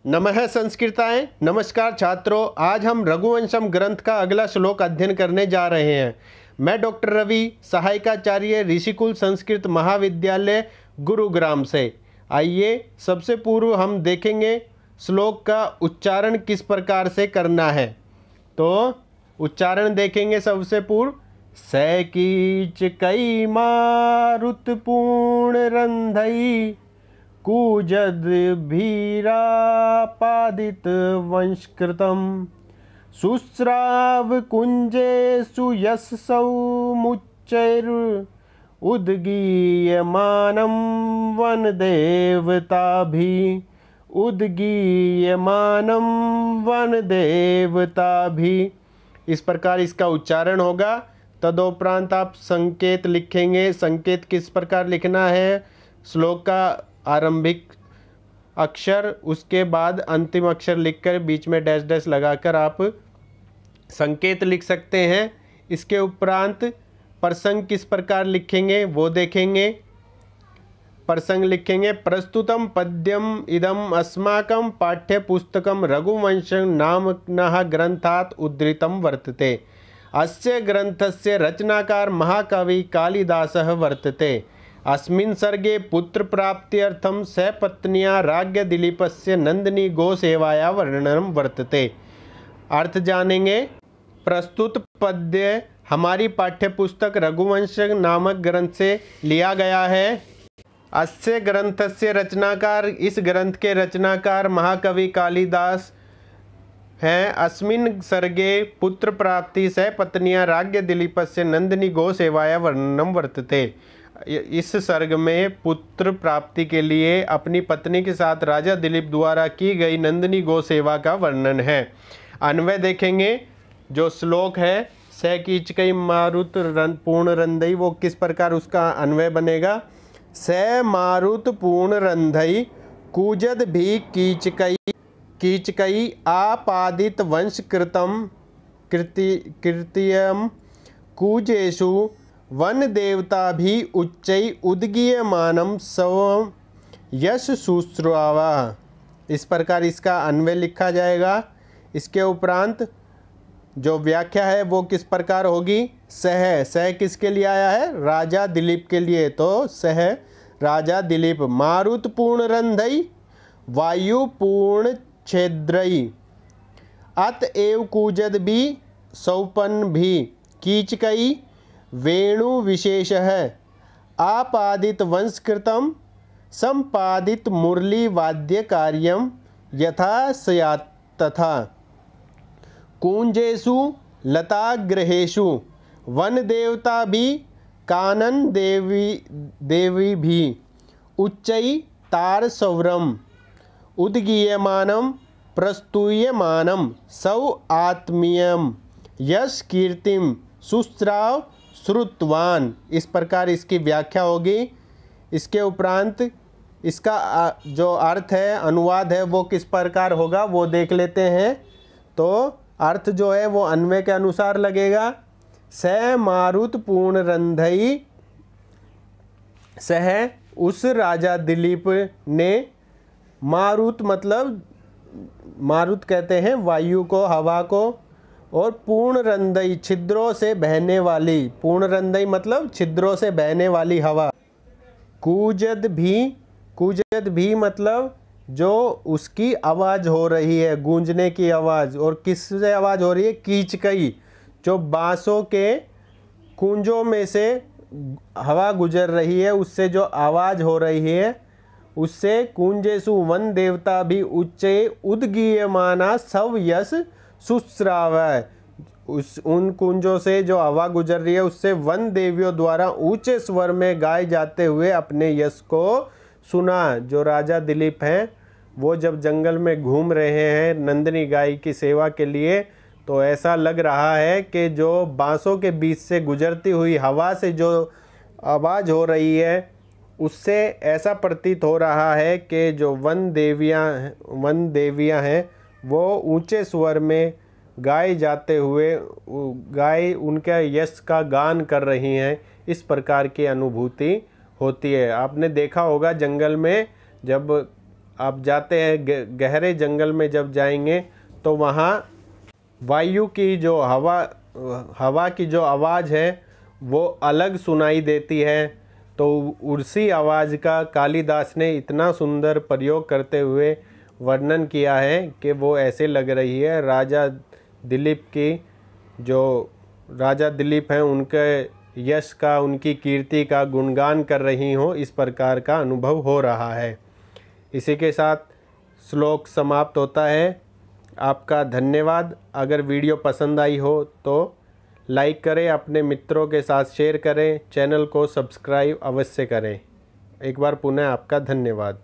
नमः संस्कृताय। नमस्कार छात्रों, आज हम रघुवंशम ग्रंथ का अगला श्लोक अध्ययन करने जा रहे हैं। मैं डॉक्टर रवि, सहायकाचार्य, ऋषिकुल संस्कृत महाविद्यालय, गुरुग्राम से। आइए सबसे पूर्व हम देखेंगे श्लोक का उच्चारण किस प्रकार से करना है। तो उच्चारण देखेंगे सबसे पूर्व। सैकीच कई मारुत पूर्ण रंधई कूजद भीरापादित वंशकृतम सुस्राव कुंजेषु यशसौ मुच्चैर उद्गीयमानं वनदेवताभि उद्गीयमानं वनदेवताभि। इस प्रकार इसका उच्चारण होगा। तदोपरांत आप संकेत लिखेंगे। संकेत किस प्रकार लिखना है? श्लोक का आरंभिक अक्षर, उसके बाद अंतिम अक्षर लिखकर बीच में डैश डैश लगाकर आप संकेत लिख सकते हैं। इसके उपरांत प्रसंग किस प्रकार लिखेंगे वो देखेंगे। प्रसंग लिखेंगे। प्रस्तुतम पद्यम इदम अस्माकं पाठ्य पुस्तकम रघुवंशं नाम्नः ग्रंथात् उद्धृतं वर्तते। अस्य ग्रंथस्य रचनाकार महाकवि कालिदासः वर्तते। अस्मिन् सर्गे पुत्र प्राप्त्यर्थं सपत्न्या राज्ञ दिलीपस्य नंदिनी गोसेवाया वर्णनम वर्तते। अर्थ जानेंगे। प्रस्तुत पद्य हमारी पाठ्यपुस्तक रघुवंश नामक ग्रंथ से लिया गया है। अस्य ग्रंथस्य रचनाकार, इस ग्रंथ के रचनाकार महाकवि कालिदास हैं। अस्मिन् सर्गे पुत्र प्राप्ति सपत्न्या राज्ञ दिलीपस्य नंदिनी गोसेवाया वर्णनम वर्तते। इस सर्ग में पुत्र प्राप्ति के लिए अपनी पत्नी के साथ राजा दिलीप द्वारा की गई नंदिनी गौ सेवा का वर्णन है। अन्वय देखेंगे। जो श्लोक है सैकीचकई मारुत पूर्ण रंधई, वो किस प्रकार उसका अन्वय बनेगा। स मारुत पूर्ण रंधई कूजद भी कीचकई आपादित वंश कृतम कृत्यम कूजेषु वन देवता भी उच्चई उद्गीयमानम सव यश शुश्रावा। इस प्रकार इसका अन्वय लिखा जाएगा। इसके उपरांत जो व्याख्या है वो किस प्रकार होगी। सह किसके लिए आया है? राजा दिलीप के लिए। तो सह राजा दिलीप मारुत पूर्ण रंधई वायु पूर्ण छेद्रई अतएव कूजद भी सौपन भी कीचकई वेणु विशेष है आपादित वंशकृतम संपादित मुरली वाद्य कार्यम यथा स्यात् तथा कुंजेषु लताग्रहेषु वन देवता भी कानन देवी भी उच्चई तार सौरम उद्गीयमानम प्रस्तूयमानम सौ आत्मीयम यश कीर्तिम सुस्राव श्रुतवान। इस प्रकार इसकी व्याख्या होगी। इसके उपरांत इसका जो अर्थ है, अनुवाद है, वो किस प्रकार होगा वो देख लेते हैं। तो अर्थ जो है वो अन्वय के अनुसार लगेगा। स मारुत पूर्ण रंधई, सह उस राजा दिलीप ने, मारुत मतलब मारुत कहते हैं वायु को, हवा को, और पूर्ण रंधई छिद्रों से बहने वाली, पूर्ण रंधई मतलब छिद्रों से बहने वाली हवा। कूजद भी मतलब जो उसकी आवाज़ हो रही है, गूंजने की आवाज़। और किससे आवाज़ हो रही है? कीचकई, जो बांसों के कुंजों में से हवा गुजर रही है, उससे जो आवाज़ हो रही है उससे कुंजेषु वन देवता भी उच्चे उद्गीयमाना सव यश शुश्राव। उन कुंजों से जो हवा गुजर रही है उससे वन देवियों द्वारा ऊंचे स्वर में गाए जाते हुए अपने यश को सुना। जो राजा दिलीप हैं वो जब जंगल में घूम रहे हैं नंदिनी गाय की सेवा के लिए, तो ऐसा लग रहा है कि जो बांसों के बीच से गुजरती हुई हवा से जो आवाज़ हो रही है उससे ऐसा प्रतीत हो रहा है कि जो वन देवियाँ हैं वो ऊंचे स्वर में गाए जाते हुए गाय उनके यश का गान कर रही हैं। इस प्रकार की अनुभूति होती है। आपने देखा होगा जंगल में जब आप जाते हैं गहरे जंगल में जब जाएंगे तो वहाँ वायु की जो हवा की जो आवाज़ है वो अलग सुनाई देती है। तो उसी आवाज़ का कालिदास ने इतना सुंदर प्रयोग करते हुए वर्णन किया है कि वो ऐसे लग रही है राजा दिलीप की, जो राजा दिलीप हैं उनके यश का, उनकी कीर्ति का गुणगान कर रही हों, इस प्रकार का अनुभव हो रहा है। इसी के साथ श्लोक समाप्त होता है। आपका धन्यवाद। अगर वीडियो पसंद आई हो तो लाइक करें, अपने मित्रों के साथ शेयर करें, चैनल को सब्सक्राइब अवश्य करें। एक बार पुनः आपका धन्यवाद।